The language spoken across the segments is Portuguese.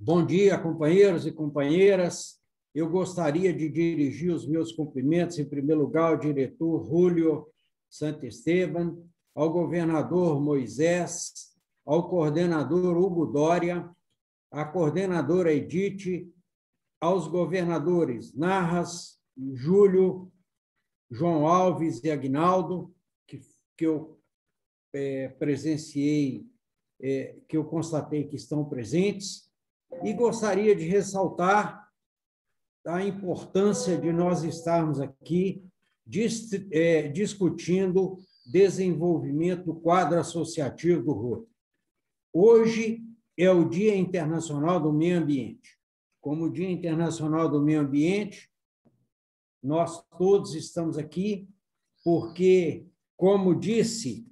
Bom dia, companheiros e companheiras. Eu gostaria de dirigir os meus cumprimentos, em primeiro lugar, ao diretor Júlio Santisteban, ao governador Moisés, ao coordenador Hugo Dória, à coordenadora Edith, aos governadores Narras, Júlio, João Alves e Aguinaldo, que eu presenciei, que eu constatei que estão presentes, e gostaria de ressaltar a importância de nós estarmos aqui discutindo desenvolvimento do quadro associativo do Rotary. Hoje é o Dia Internacional do Meio Ambiente. Como Dia Internacional do Meio Ambiente, nós todos estamos aqui porque, como disse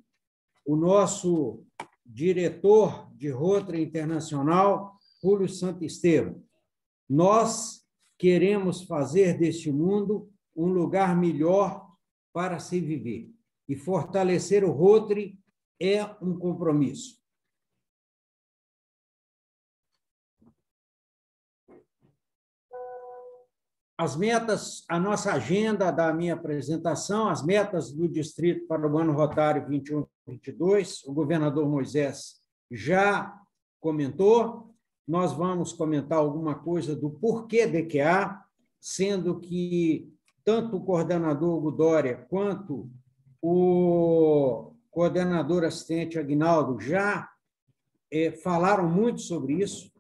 o nosso diretor de Rotary Internacional, Júlio Santisteban, nós queremos fazer deste mundo um lugar melhor para se viver. E fortalecer o Rotary é um compromisso. As metas, a nossa agenda da minha apresentação, as metas do distrito para o ano rotário 21-22, o governador Moisés já comentou. Nós vamos comentar alguma coisa do porquê DQA, sendo que tanto o coordenador Hugo Dória quanto o coordenador assistente Aguinaldo já falaram muito sobre isso.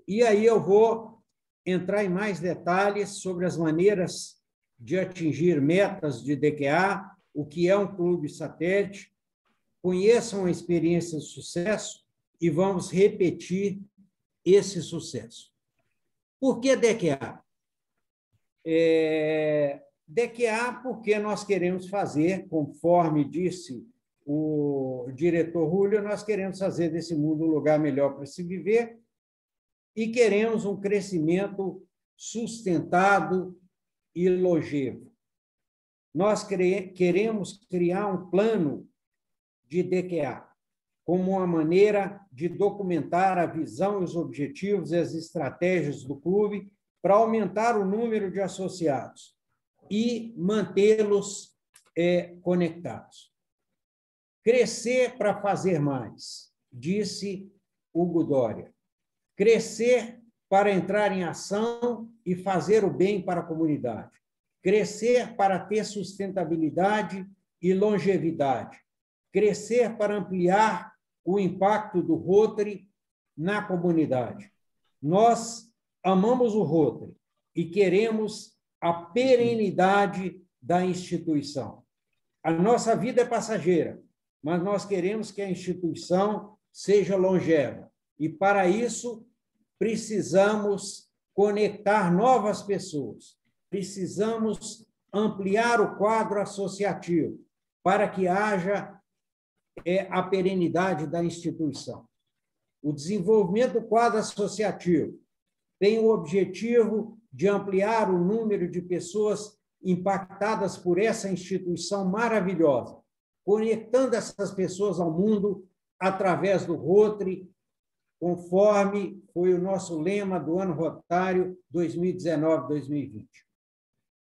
E aí eu vou entrar em mais detalhes sobre as maneiras de atingir metas de DQA, o que é um clube satélite, conheçam a experiência de sucesso e vamos repetir esse sucesso. Por que DQA? DQA porque nós queremos fazer, conforme disse o diretor Júlio, nós queremos fazer desse mundo um lugar melhor para se viver e queremos um crescimento sustentado e longevo. Nós queremos criar um plano de DQA como uma maneira de documentar a visão e os objetivos e as estratégias do clube para aumentar o número de associados e mantê-los conectados. Crescer para fazer mais, disse Hugo Dória. Crescer para entrar em ação e fazer o bem para a comunidade. Crescer para ter sustentabilidade e longevidade. Crescer para ampliar o impacto do Rotary na comunidade. Nós amamos o Rotary e queremos a perenidade da instituição. A nossa vida é passageira, mas nós queremos que a instituição seja longeva. E, para isso, precisamos conectar novas pessoas, precisamos ampliar o quadro associativo para que haja a perenidade da instituição. O desenvolvimento do quadro associativo tem o objetivo de ampliar o número de pessoas impactadas por essa instituição maravilhosa, conectando essas pessoas ao mundo através do Rotary, conforme foi o nosso lema do ano rotário 2019-2020.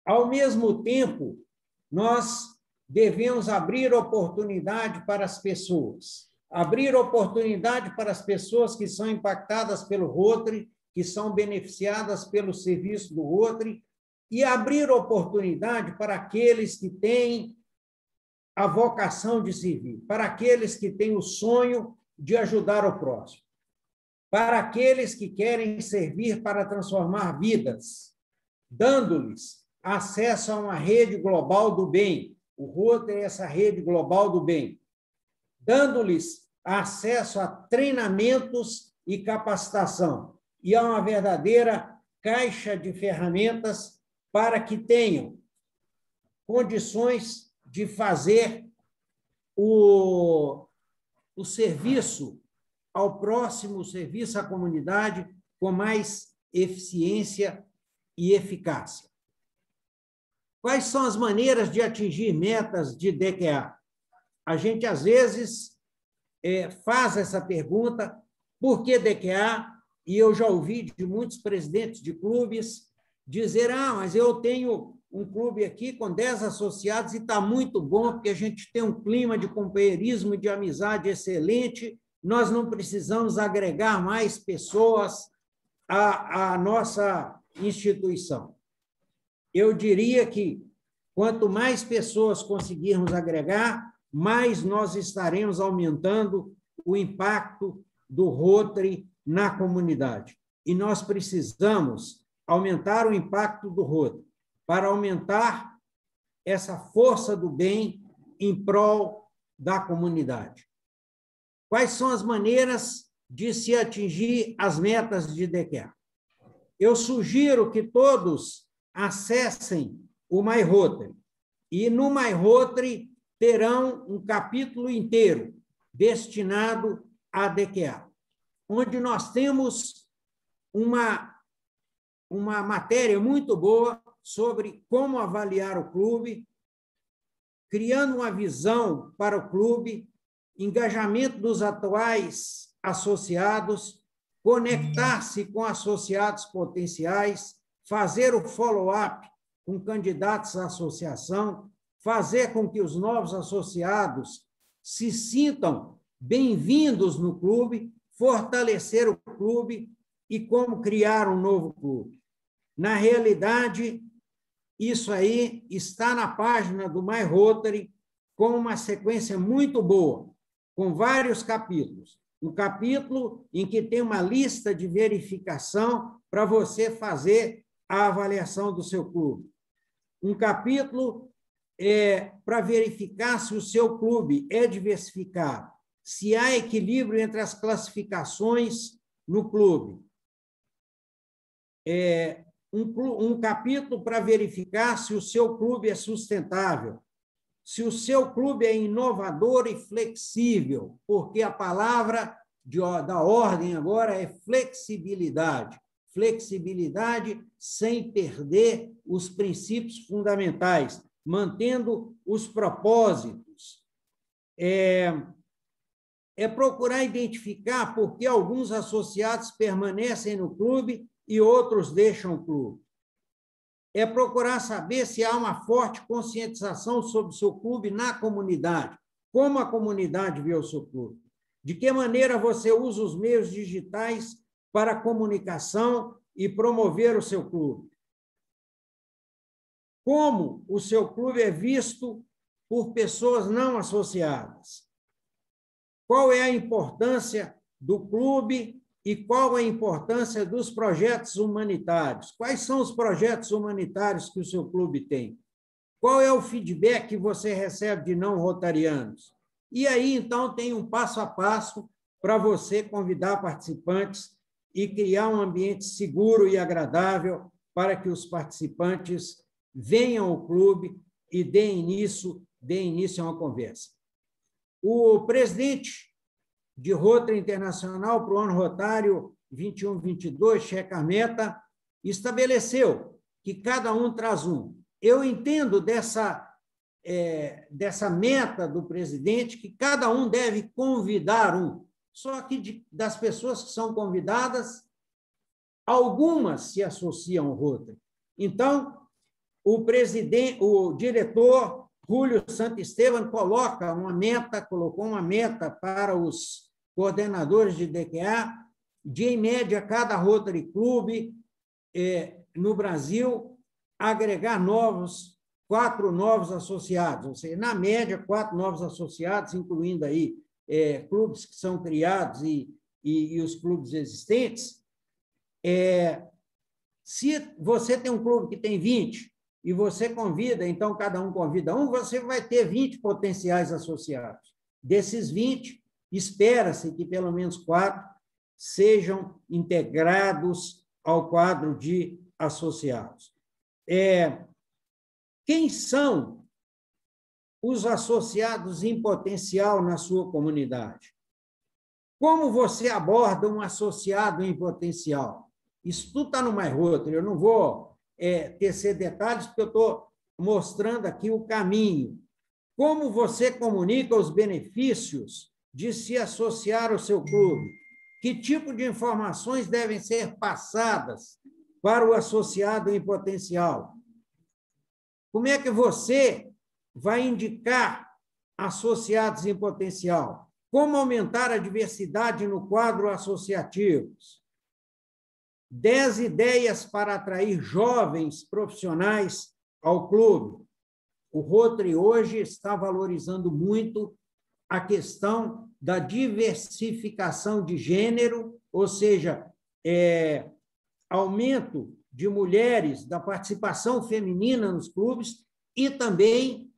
Ao mesmo tempo, nós devemos abrir oportunidade para as pessoas, abrir oportunidade para as pessoas que são impactadas pelo Rotary, que são beneficiadas pelo serviço do Rotary, e abrir oportunidade para aqueles que têm a vocação de servir, para aqueles que têm o sonho de ajudar o próximo, para aqueles que querem servir para transformar vidas, dando-lhes acesso a uma rede global do bem. O Rotary é essa rede global do bem, dando-lhes acesso a treinamentos e capacitação, e a uma verdadeira caixa de ferramentas para que tenham condições de fazer o serviço ao próximo, o serviço à comunidade com mais eficiência e eficácia. Quais são as maneiras de atingir metas de DQA? A gente, às vezes, faz essa pergunta, por que DQA? e eu já ouvi de muitos presidentes de clubes dizer: mas eu tenho um clube aqui com 10 associados e está muito bom, porque a gente tem um clima de companheirismo e de amizade excelente, nós não precisamos agregar mais pessoas à nossa instituição. Eu diria que, quanto mais pessoas conseguirmos agregar, mais nós estaremos aumentando o impacto do Rotary na comunidade. E nós precisamos aumentar o impacto do Rotary para aumentar essa força do bem em prol da comunidade. Quais são as maneiras de se atingir as metas de DECA? Eu sugiro que todos acessem o MyRotary, e no MyRotary terão um capítulo inteiro destinado à DECA, onde nós temos uma matéria muito boa sobre como avaliar o clube, criando uma visão para o clube, engajamento dos atuais associados, conectar-se com associados potenciais, fazer o follow-up com candidatos à associação, fazer com que os novos associados se sintam bem-vindos no clube, fortalecer o clube e como criar um novo clube. Na realidade, isso aí está na página do MyRotary com uma sequência muito boa, com vários capítulos. Um capítulo em que tem uma lista de verificação para você fazer a avaliação do seu clube. Um capítulo para verificar se o seu clube é diversificado, se há equilíbrio entre as classificações no clube. Um capítulo para verificar se o seu clube é sustentável, se o seu clube é inovador e flexível, porque a palavra da ordem agora é flexibilidade. Flexibilidade sem perder os princípios fundamentais, mantendo os propósitos. Procurar identificar por que alguns associados permanecem no clube e outros deixam o clube. Procurar saber se há uma forte conscientização sobre o seu clube na comunidade. Como a comunidade vê o seu clube? De que maneira você usa os meios digitais para a comunicação e promover o seu clube? Como o seu clube é visto por pessoas não associadas? Qual é a importância do clube e qual a importância dos projetos humanitários? Quais são os projetos humanitários que o seu clube tem? Qual é o feedback que você recebe de não rotarianos? E aí, então, tem um passo a passo para você convidar participantes e criar um ambiente seguro e agradável para que os participantes venham ao clube e dêem início a uma conversa. O presidente de Rotary Internacional para o ano rotário 21-22, Checa Meta, estabeleceu que cada um traz um. Eu entendo dessa meta do presidente que cada um deve convidar um. Só que das pessoas que são convidadas, algumas se associam ao Rotary. Então, o diretor Júlio Santisteban colocou uma meta para os coordenadores de DQA, de, em média, cada Rotary Clube no Brasil agregar 4 novos associados, ou seja, na média, 4 novos associados, incluindo aí clubes que são criados e os clubes existentes. Se você tem um clube que tem 20 e você convida, então cada um convida um, você vai ter 20 potenciais associados. Desses 20, espera-se que pelo menos 4 sejam integrados ao quadro de associados. Quem são os associados em potencial na sua comunidade? Como você aborda um associado em potencial? Isso tudo está no MyRotary, eu não vou tecer detalhes, porque eu estou mostrando aqui o caminho. Como você comunica os benefícios de se associar ao seu clube? Que tipo de informações devem ser passadas para o associado em potencial? Como é que você vai indicar associados em potencial? Como aumentar a diversidade no quadro associativo? 10 ideias para atrair jovens profissionais ao clube. O Rotary hoje está valorizando muito a questão da diversificação de gênero, ou seja, aumento de mulheres, da participação feminina nos clubes e também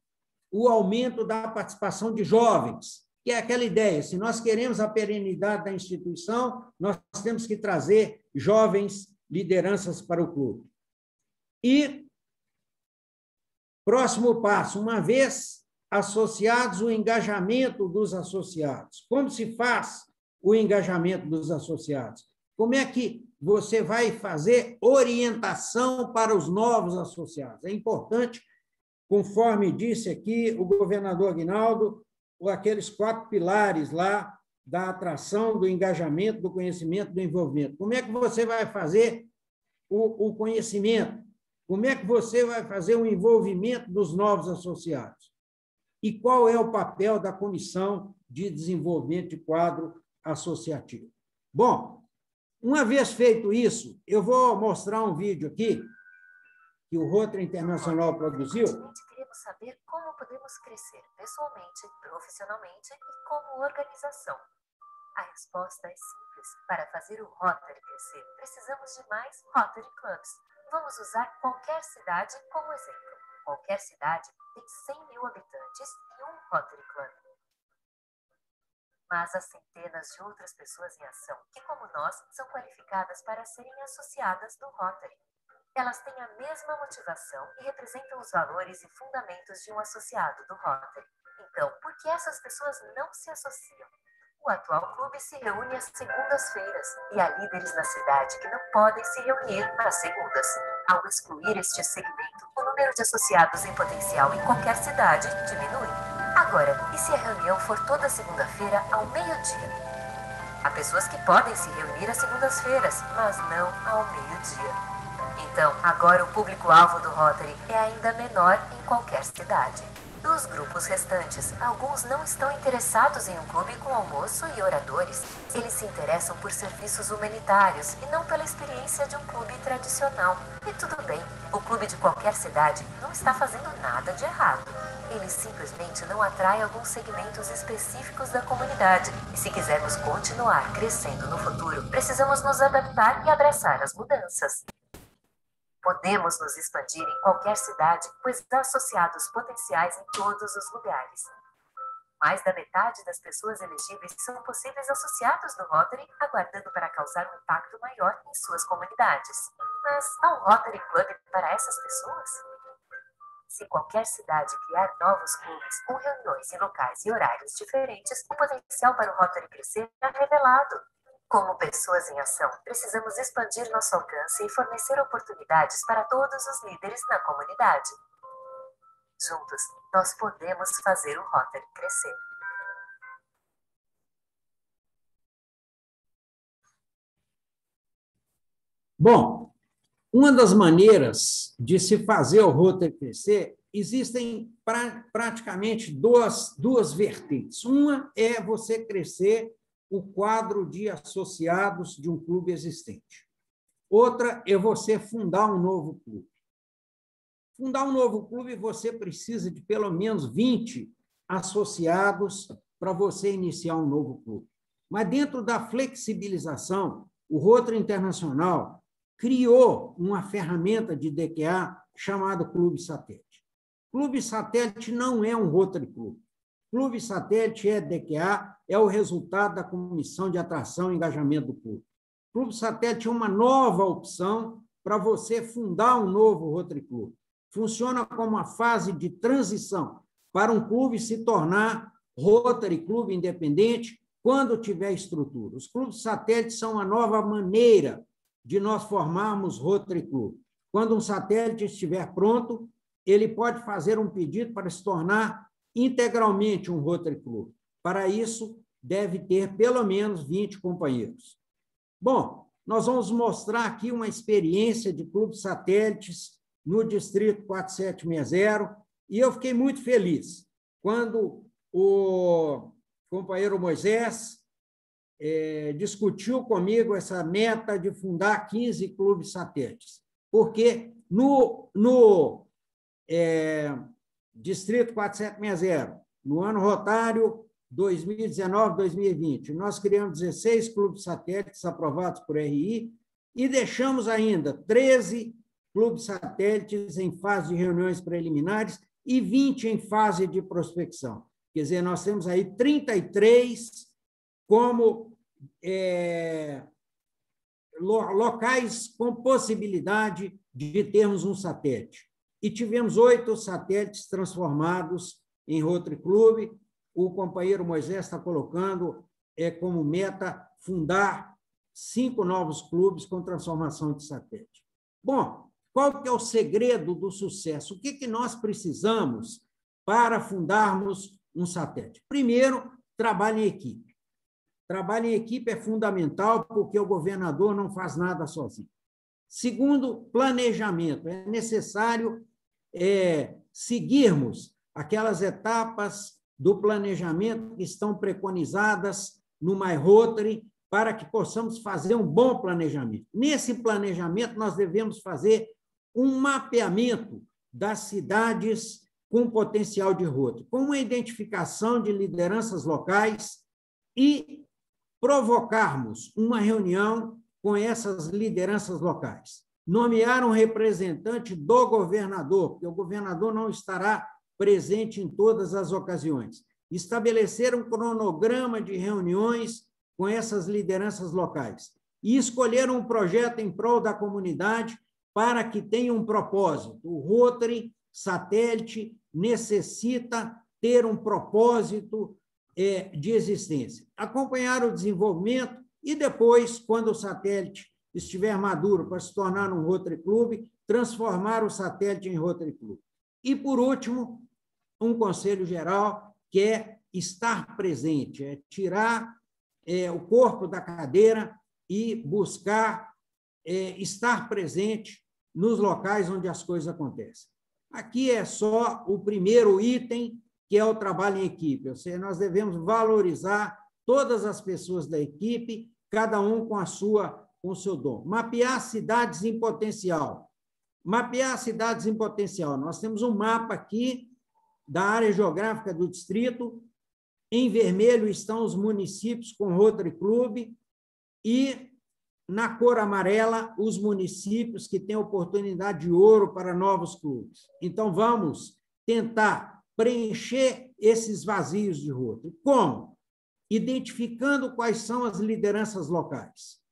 o aumento da participação de jovens, que é aquela ideia, se nós queremos a perenidade da instituição, nós temos que trazer jovens lideranças para o clube. E, próximo passo, uma vez associados, o engajamento dos associados. Como se faz o engajamento dos associados? Como é que você vai fazer orientação para os novos associados? É importante, conforme disse aqui o governador Aguinaldo, aqueles 4 pilares lá da atração, do engajamento, do conhecimento, do envolvimento. Como é que você vai fazer o conhecimento? Como é que você vai fazer o envolvimento dos novos associados? E qual é o papel da Comissão de Desenvolvimento de Quadro Associativo? Bom, uma vez feito isso, eu vou mostrar um vídeo aqui que o Rotary Internacional produziu. Queremos saber como podemos crescer pessoalmente, profissionalmente e como organização. A resposta é simples. Para fazer o Rotary crescer, precisamos de mais Rotary Clubs. Vamos usar qualquer cidade como exemplo. Qualquer cidade tem 100.000 habitantes e um Rotary Club. Mas há centenas de outras pessoas em ação que, como nós, são qualificadas para serem associadas do Rotary. Elas têm a mesma motivação e representam os valores e fundamentos de um associado do Rotary. Então, por que essas pessoas não se associam? O atual clube se reúne às segundas-feiras e há líderes na cidade que não podem se reunir nas segundas. Ao excluir este segmento, o número de associados em potencial em qualquer cidade diminui. Agora, e se a reunião for toda segunda-feira ao meio-dia? Há pessoas que podem se reunir às segundas-feiras, mas não ao meio-dia. Então, agora o público-alvo do Rotary é ainda menor em qualquer cidade. Dos grupos restantes, alguns não estão interessados em um clube com almoço e oradores. Eles se interessam por serviços humanitários e não pela experiência de um clube tradicional. E tudo bem, o clube de qualquer cidade não está fazendo nada de errado. Ele simplesmente não atrai alguns segmentos específicos da comunidade. E se quisermos continuar crescendo no futuro, precisamos nos adaptar e abraçar as mudanças. Podemos nos expandir em qualquer cidade, pois há associados potenciais em todos os lugares. Mais da metade das pessoas elegíveis são possíveis associados do Rotary, aguardando para causar um impacto maior em suas comunidades. Mas há um Rotary Club para essas pessoas? Se qualquer cidade criar novos clubes com reuniões em locais e horários diferentes, o potencial para o Rotary crescer é revelado. Como pessoas em ação, precisamos expandir nosso alcance e fornecer oportunidades para todos os líderes na comunidade. Juntos, nós podemos fazer o Rotary crescer. Bom, uma das maneiras de se fazer o Rotary crescer, existem praticamente duas vertentes. Uma é você crescer o quadro de associados de um clube existente. Outra é você fundar um novo clube. Fundar um novo clube, você precisa de pelo menos 20 associados para você iniciar um novo clube. Mas dentro da flexibilização, o Rotary Internacional criou uma ferramenta de DQA chamada Clube Satélite. Clube Satélite não é um Rotary Club. Clube Satélite é DQA, é o resultado da Comissão de Atração e Engajamento do Clube. Clube Satélite é uma nova opção para você fundar um novo Rotary Club. Funciona como uma fase de transição para um clube se tornar Rotary Club independente quando tiver estrutura. Os clubes satélites são uma nova maneira de nós formarmos Rotary Club. Quando um satélite estiver pronto, ele pode fazer um pedido para se tornar integralmente um Rotary Club. Para isso, deve ter pelo menos 20 companheiros. Bom, nós vamos mostrar aqui uma experiência de clubes satélites no Distrito 4760, e eu fiquei muito feliz quando o companheiro Moisés discutiu comigo essa meta de fundar 15 clubes satélites, porque no Distrito 4760, no ano rotário 2019-2020, nós criamos 16 clubes satélites aprovados por RI e deixamos ainda 13 clubes satélites em fase de reuniões preliminares e 20 em fase de prospecção. Quer dizer, nós temos aí 33 como locais com possibilidade de termos um satélite. E tivemos 8 satélites transformados em Rotary Club. O companheiro Moisés está colocando como meta fundar 5 novos clubes com transformação de satélite. Bom, qual que é o segredo do sucesso? O que nós precisamos para fundarmos um satélite? Primeiro, trabalho em equipe. Trabalho em equipe é fundamental porque o governador não faz nada sozinho. Segundo, planejamento. É necessário seguirmos aquelas etapas do planejamento que estão preconizadas no MyRotary para que possamos fazer um bom planejamento. Nesse planejamento, nós devemos fazer um mapeamento das cidades com potencial de Rotary, com uma identificação de lideranças locais e provocarmos uma reunião com essas lideranças locais. Nomear um representante do governador, porque o governador não estará presente em todas as ocasiões. Estabelecer um cronograma de reuniões com essas lideranças locais e escolher um projeto em prol da comunidade para que tenha um propósito. O Rotary satélite necessita ter um propósito de existência. Acompanhar o desenvolvimento e depois, quando o satélite estiver maduro para se tornar um Rotary Club, transformar o satélite em Rotary Club. E, por último, um conselho geral que é estar presente, é tirar o corpo da cadeira e buscar estar presente nos locais onde as coisas acontecem. Aqui é só o primeiro item, que é o trabalho em equipe. Ou seja, nós devemos valorizar todas as pessoas da equipe, cada um com o seu dom. Mapear cidades em potencial. Mapear cidades em potencial. Nós temos um mapa aqui da área geográfica do distrito. Em vermelho estão os municípios com Rotary Club e, na cor amarela, os municípios que têm oportunidade de ouro para novos clubes. Então, vamos tentar preencher esses vazios de Rotary. Como? Identificando quais são as lideranças locais.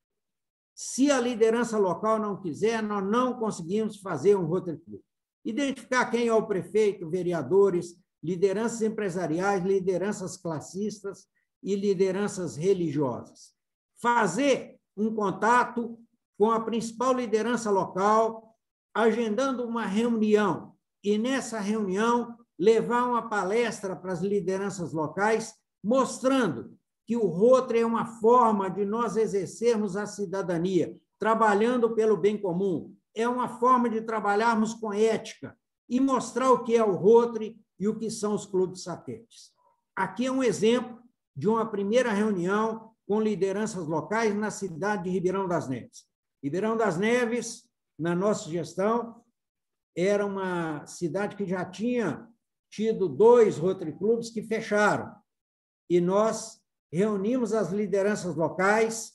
Se a liderança local não quiser, nós não conseguimos fazer um Rotary Club. Identificar quem é o prefeito, vereadores, lideranças empresariais, lideranças classistas e lideranças religiosas. Fazer um contato com a principal liderança local, agendando uma reunião, e nessa reunião levar uma palestra para as lideranças locais, mostrando que o Rotary é uma forma de nós exercermos a cidadania, trabalhando pelo bem comum, é uma forma de trabalharmos com ética e mostrar o que é o Rotary e o que são os clubes satélites. Aqui é um exemplo de uma primeira reunião com lideranças locais na cidade de Ribeirão das Neves. Ribeirão das Neves, na nossa gestão, era uma cidade que já tinha tido 2 Rotary Clubes que fecharam. E nós reunimos as lideranças locais.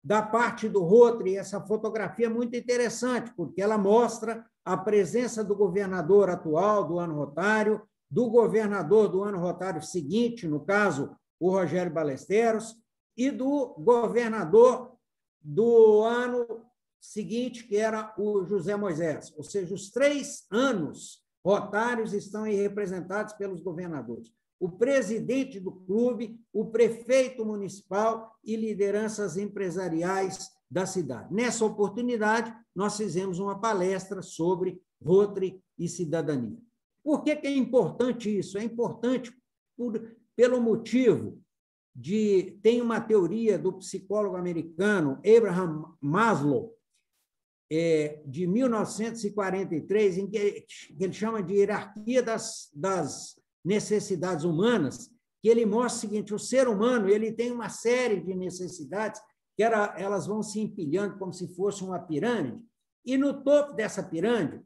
Da parte do Rotary, essa fotografia é muito interessante, porque ela mostra a presença do governador atual do ano rotário, do governador do ano rotário seguinte, no caso, o Rogério Ballesteros, e do governador do ano seguinte, que era o José Moisés. Ou seja, os 3 anos rotários estão aí representados pelos governadores. O presidente do clube, o prefeito municipal e lideranças empresariais da cidade. Nessa oportunidade, nós fizemos uma palestra sobre Rotary e cidadania. Por que é importante isso? É importante pelo motivo tem uma teoria do psicólogo americano Abraham Maslow, de 1943, em que ele chama de hierarquia das necessidades humanas, que ele mostra o seguinte: o ser humano ele tem uma série de necessidades que elas vão se empilhando como se fosse uma pirâmide, e no topo dessa pirâmide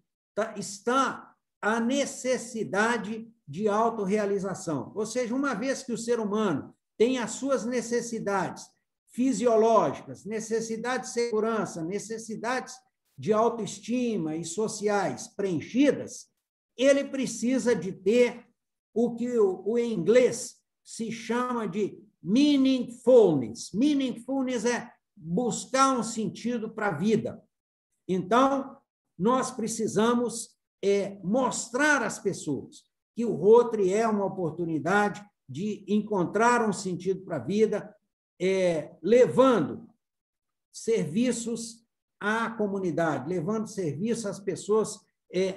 está a necessidade de autorrealização. Ou seja, uma vez que o ser humano tem as suas necessidades fisiológicas, necessidades de segurança, necessidades de autoestima e sociais preenchidas, ele precisa de ter o que em inglês se chama de meaningfulness. Meaningfulness é buscar um sentido para a vida. Então, nós precisamos mostrar às pessoas que o Rotary é uma oportunidade de encontrar um sentido para a vida, levando serviços à comunidade, levando serviço às pessoas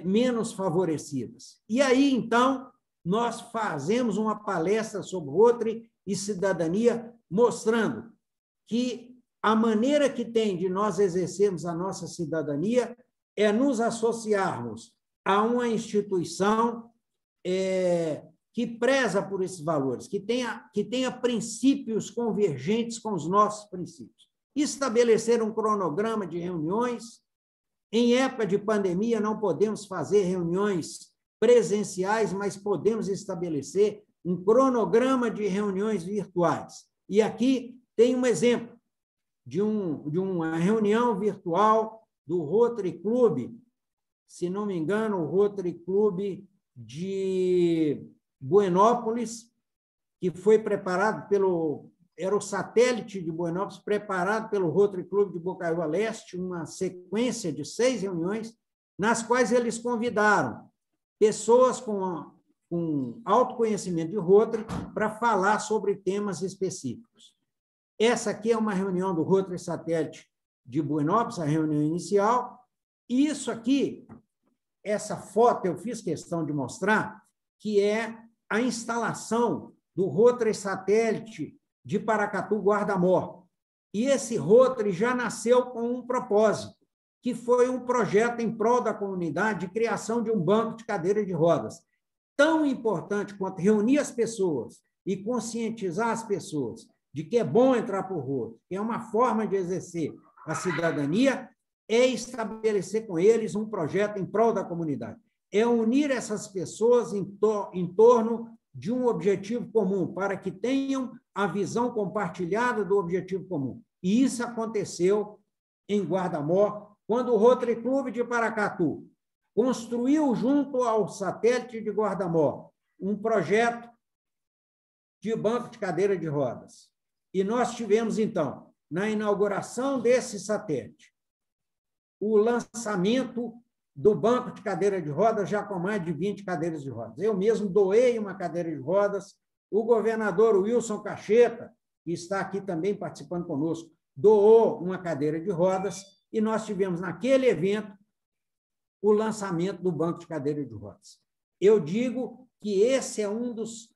menos favorecidas. E aí, então, nós fazemos uma palestra sobre Rotary e cidadania, mostrando que a maneira que tem de nós exercermos a nossa cidadania é nos associarmos a uma instituição que preza por esses valores, que tenha princípios convergentes com os nossos princípios. Estabelecer um cronograma de reuniões. Em época de pandemia, não podemos fazer reuniões presenciais, mas podemos estabelecer um cronograma de reuniões virtuais. E aqui tem um exemplo de uma reunião virtual do Rotary Club, se não me engano, o Rotary Club de Buenópolis, que foi preparado era o satélite de Buenópolis, preparado pelo Rotary Club de Bocaiúva Leste, uma sequência de 6 reuniões, nas quais eles convidaram pessoas com autoconhecimento de Rotary para falar sobre temas específicos. Essa aqui é uma reunião do Rotary Satélite de Buenópolis, a reunião inicial, e isso aqui, essa foto eu fiz questão de mostrar, que é a instalação do Rotary Satélite de Paracatu, Guarda-Mor. E esse Rotary já nasceu com um propósito, que foi um projeto em prol da comunidade de criação de um banco de cadeira de rodas. Tão importante quanto reunir as pessoas e conscientizar as pessoas de que é bom entrar por Rotary, que é uma forma de exercer a cidadania, é estabelecer com eles um projeto em prol da comunidade. É unir essas pessoas em torno de um objetivo comum, para que tenham a visão compartilhada do objetivo comum. E isso aconteceu em Guarda-Mor, quando o Rotary Club de Paracatu construiu, junto ao satélite de Guarda-Mor, um projeto de banco de cadeira de rodas. E nós tivemos, então, na inauguração desse satélite, o lançamento do banco de cadeira de rodas, já com mais de 20 cadeiras de rodas. Eu mesmo doei uma cadeira de rodas, o governador Wilson Cacheta, que está aqui também participando conosco, doou uma cadeira de rodas, e nós tivemos, naquele evento, o lançamento do banco de cadeira de rodas. Eu digo que esse é um dos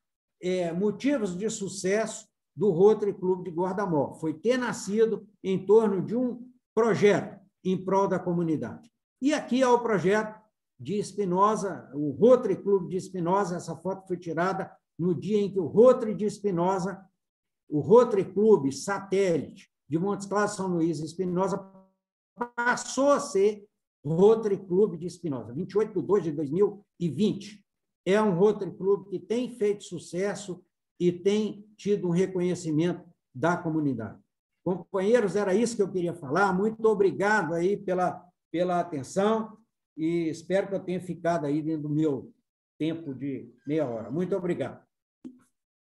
motivos de sucesso do Rotary Club de Guarda-Mor, foi ter nascido em torno de um projeto em prol da comunidade. E aqui é o projeto de Espinosa, o Rotary Club de Espinosa. Essa foto foi tirada no dia em que o Rotary de Espinosa, o Rotary Club Satélite de Montes Claros, São Luís e Espinosa, passou a ser Rotary Club de Espinosa, 28 de 2 de 2020. É um Rotary Club que tem feito sucesso e tem tido um reconhecimento da comunidade. Companheiros, era isso que eu queria falar. Muito obrigado aí pela atenção e espero que eu tenha ficado aí dentro do meu tempo de meia hora. Muito obrigado.